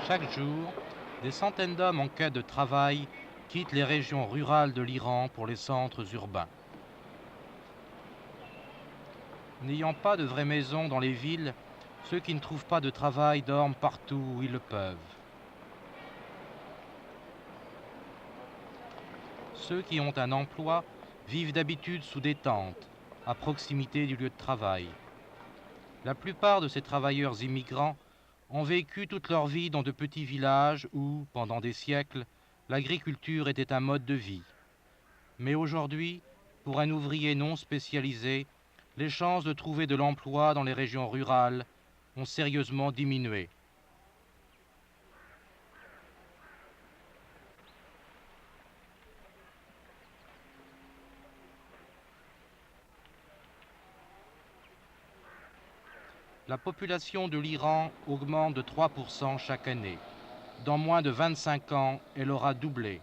Chaque jour, des centaines d'hommes en quête de travail quittent les régions rurales de l'Iran pour les centres urbains. N'ayant pas de vraies maisons dans les villes, ceux qui ne trouvent pas de travail dorment partout où ils le peuvent. Ceux qui ont un emploi vivent d'habitude sous des tentes, à proximité du lieu de travail. La plupart de ces travailleurs immigrants ont vécu toute leur vie dans de petits villages où, pendant des siècles, l'agriculture était un mode de vie. Mais aujourd'hui, pour un ouvrier non spécialisé, les chances de trouver de l'emploi dans les régions rurales ont sérieusement diminué. La population de l'Iran augmente de 3% chaque année. Dans moins de 25 ans, elle aura doublé.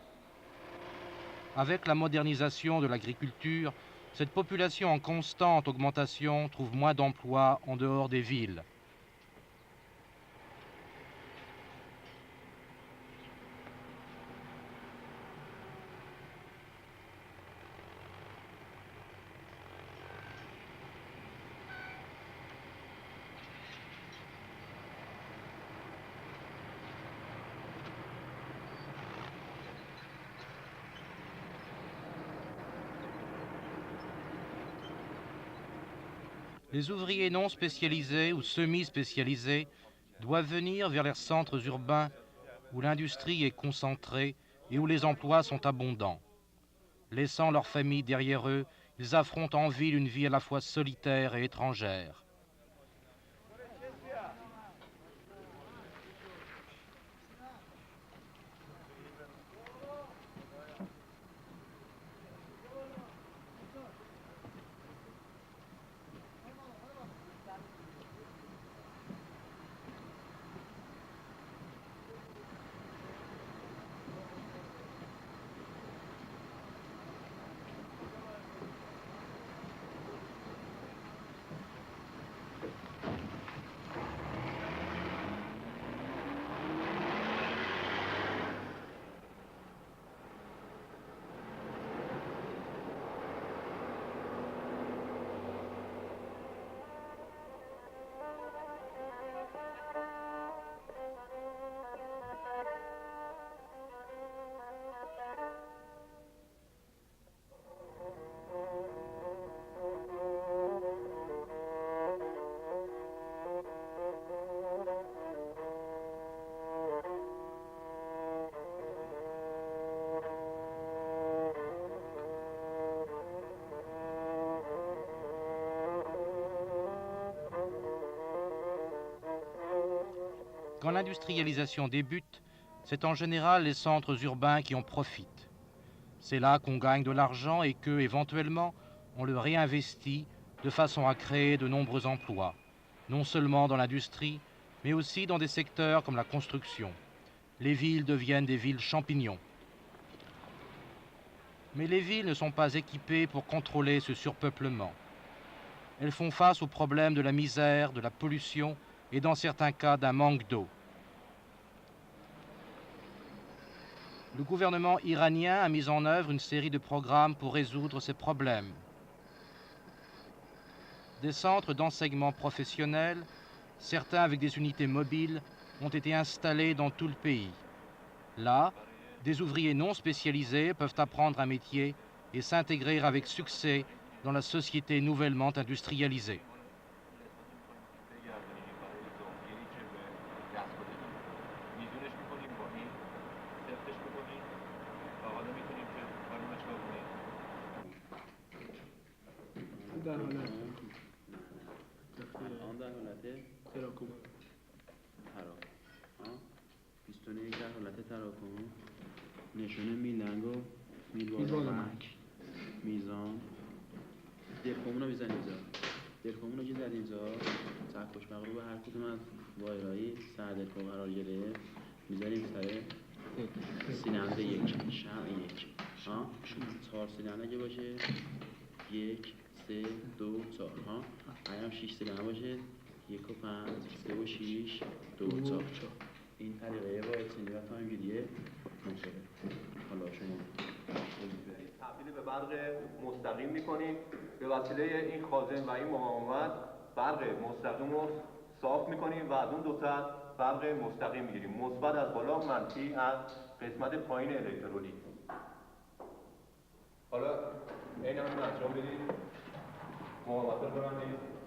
Avec la modernisation de l'agriculture, cette population en constante augmentation trouve moins d'emplois en dehors des villes. Les ouvriers non spécialisés ou semi-spécialisés doivent venir vers les centres urbains où l'industrie est concentrée et où les emplois sont abondants. Laissant leur famille derrière eux, ils affrontent en ville une vie à la fois solitaire et étrangère. Quand l'industrialisation débute, c'est en général les centres urbains qui en profitent. C'est là qu'on gagne de l'argent et que, éventuellement, on le réinvestit de façon à créer de nombreux emplois, non seulement dans l'industrie, mais aussi dans des secteurs comme la construction. Les villes deviennent des villes champignons. Mais les villes ne sont pas équipées pour contrôler ce surpeuplement. Elles font face aux problèmes de la misère, de la pollution et dans certains cas d'un manque d'eau. Le gouvernement iranien a mis en œuvre une série de programmes pour résoudre ces problèmes. Des centres d'enseignement professionnel, certains avec des unités mobiles, ont été installés dans tout le pays. Là, des ouvriers non spécialisés peuvent apprendre un métier et s'intégrer avec succès dans la société nouvellement industrialisée. الان در حالت تراکم پیستون یک در حالت تراکم نشونه میلنگ و میلبارمک میزان دلکومون رو میزن اینجا دلکومون رو که زد اینجا سرخوش مغلوب هر کدوم از وایرهایی سر دلکوم قرار گرفت میزنیم سر سیلندر یک شمع یک 4 سیلندر اگه باشه 1 3 2 4 اگه هم 6 سیلندر باشه 1 و 5 3 و 6 2 و 4 این طریقه وایسینی و تایمگیریه منصوره. حالا شما تبدیل به برق مستقیم میکنیم. به وسیله این خازن و این مقاومت برق مستقیم رو صاف میکنیم و از اون دو طرف برق مستقیم میگیریم، مثبت از بالا، منفی از قسمت پایین الکترودی. حالا این همون انجام بدید، مقاومت رو ببندید.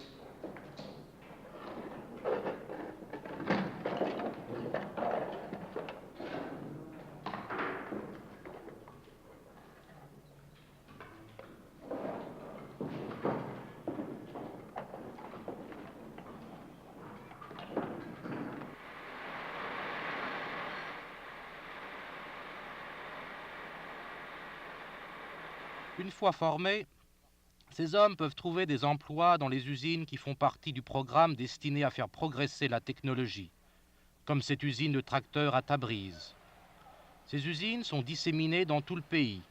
Une fois formés, ces hommes peuvent trouver des emplois dans les usines qui font partie du programme destiné à faire progresser la technologie, comme cette usine de tracteurs à Tabriz. Ces usines sont disséminées dans tout le pays,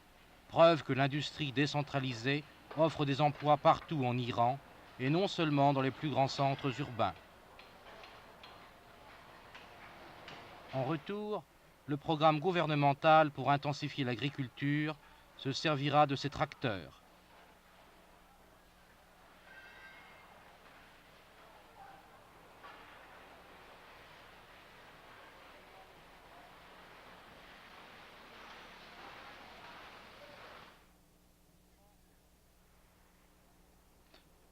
preuve que l'industrie décentralisée offre des emplois partout en Iran et non seulement dans les plus grands centres urbains. En retour, le programme gouvernemental pour intensifier l'agriculture se servira de ces tracteurs.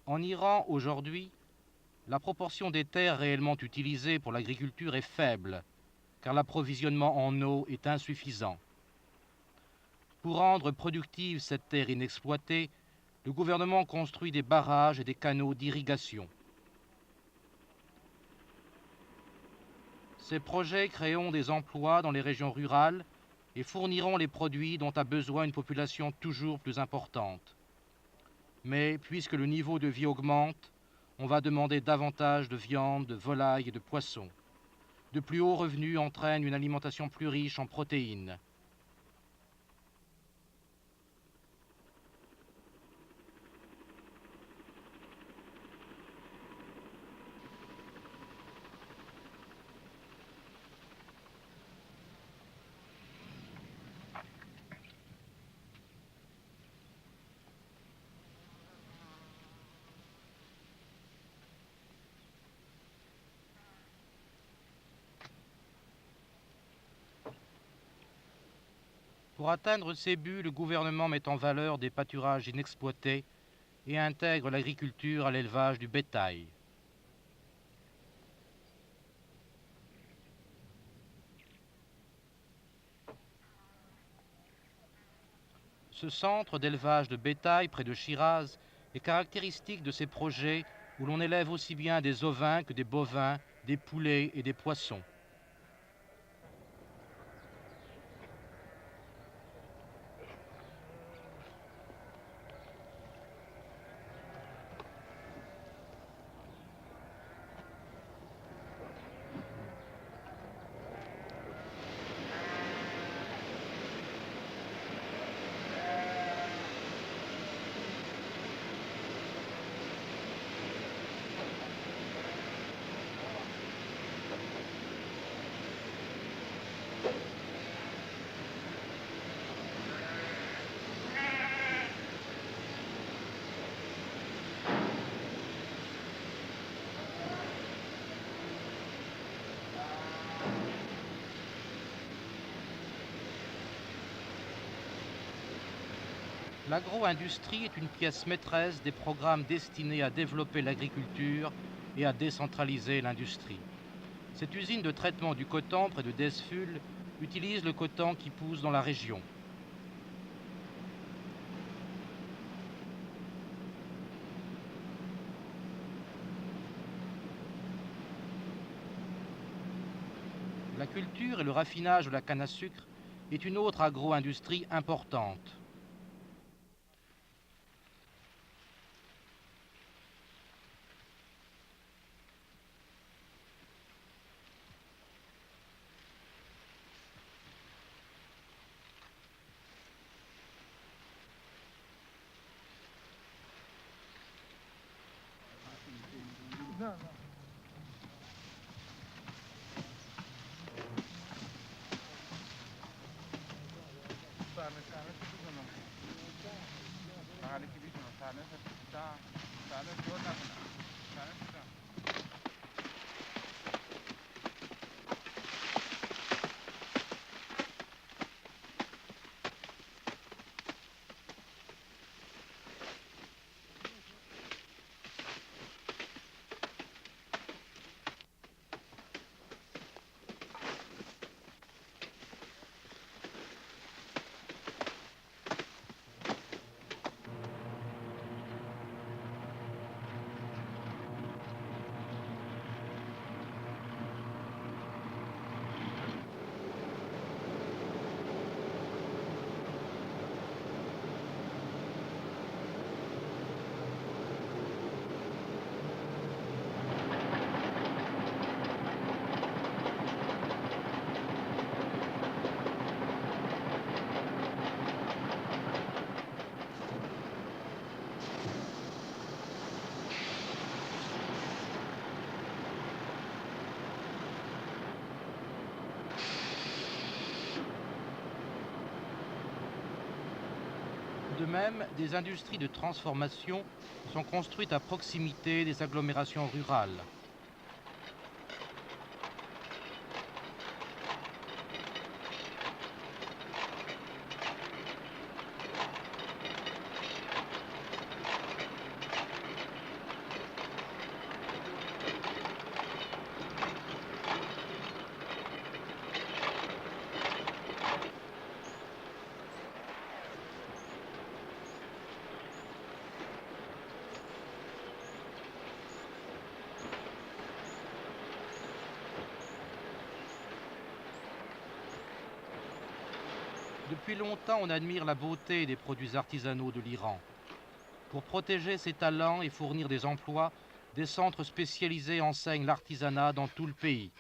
En Iran, aujourd'hui, la proportion des terres réellement utilisées pour l'agriculture est faible, car l'approvisionnement en eau est insuffisant. Pour rendre productive cette terre inexploitée, le gouvernement construit des barrages et des canaux d'irrigation. Ces projets créeront des emplois dans les régions rurales et fourniront les produits dont a besoin une population toujours plus importante. Mais puisque le niveau de vie augmente, on va demander davantage de viande, de volaille et de poisson. De plus hauts revenus entraînent une alimentation plus riche en protéines. Pour atteindre ces buts, le gouvernement met en valeur des pâturages inexploités et intègre l'agriculture à l'élevage du bétail. Ce centre d'élevage de bétail près de Shiraz est caractéristique de ces projets où l'on élève aussi bien des ovins que des bovins, des poulets et des poissons. L'agro-industrie est une pièce maîtresse des programmes destinés à développer l'agriculture et à décentraliser l'industrie. Cette usine de traitement du coton près de Desful utilise le coton qui pousse dans la région. La culture et le raffinage de la canne à sucre est une autre agro-industrie importante. Non, non. De même, des industries de transformation sont construites à proximité des agglomérations rurales. Depuis longtemps, on admire la beauté des produits artisanaux de l'Iran. Pour protéger ses talents et fournir des emplois, des centres spécialisés enseignent l'artisanat dans tout le pays.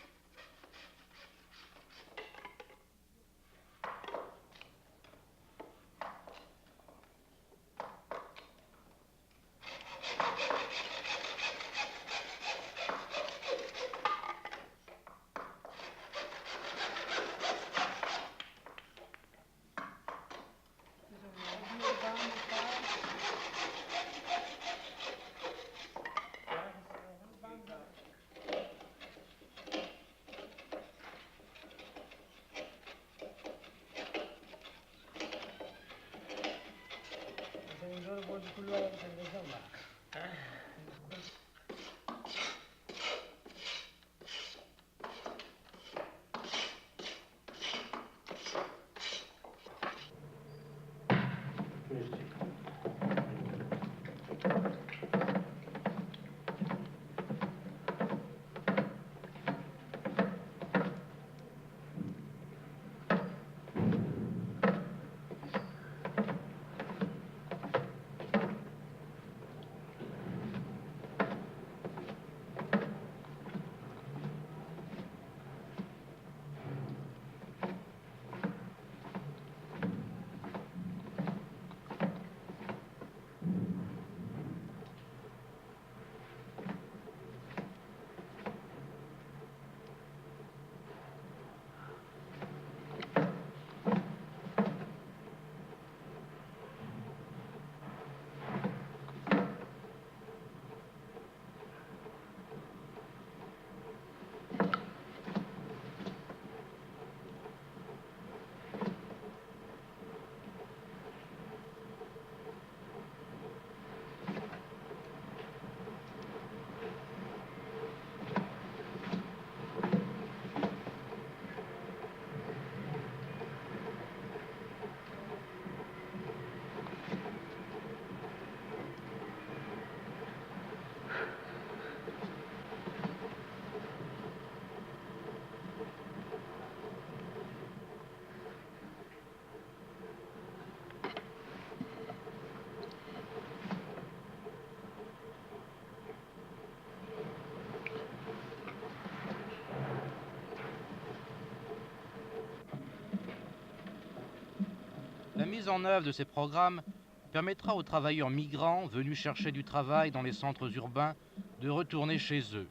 La mise en œuvre de ces programmes permettra aux travailleurs migrants venus chercher du travail dans les centres urbains de retourner chez eux.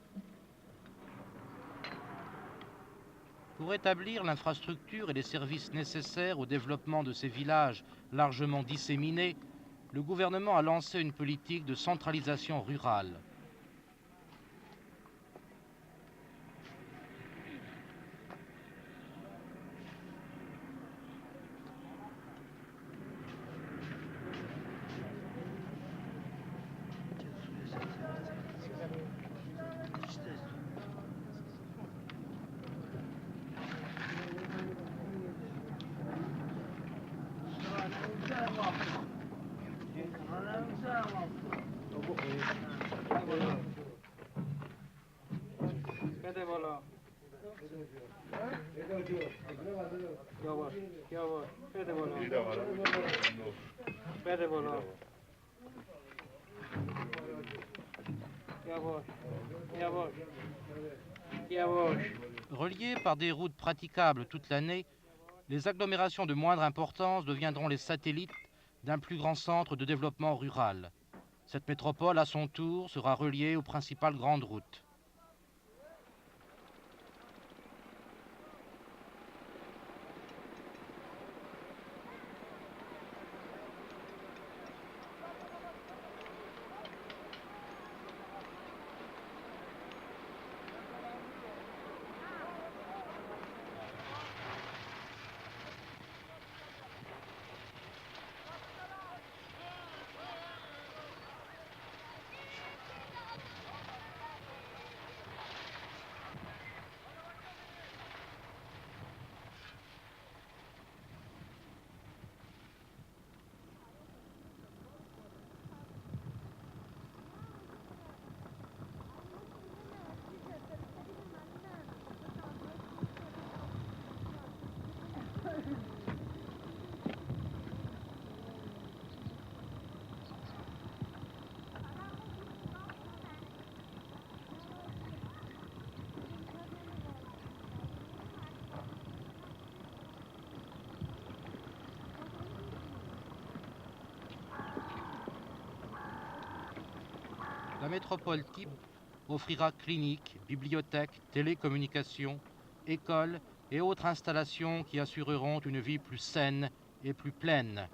Pour établir l'infrastructure et les services nécessaires au développement de ces villages largement disséminés, le gouvernement a lancé une politique de centralisation rurale. Reliées par des routes praticables toute l'année, les agglomérations de moindre importance deviendront les satellites d'un plus grand centre de développement rural. Cette métropole, à son tour, sera reliée aux principales grandes routes. La métropole type offrira cliniques, bibliothèques, télécommunications, écoles et autres installations qui assureront une vie plus saine et plus pleine.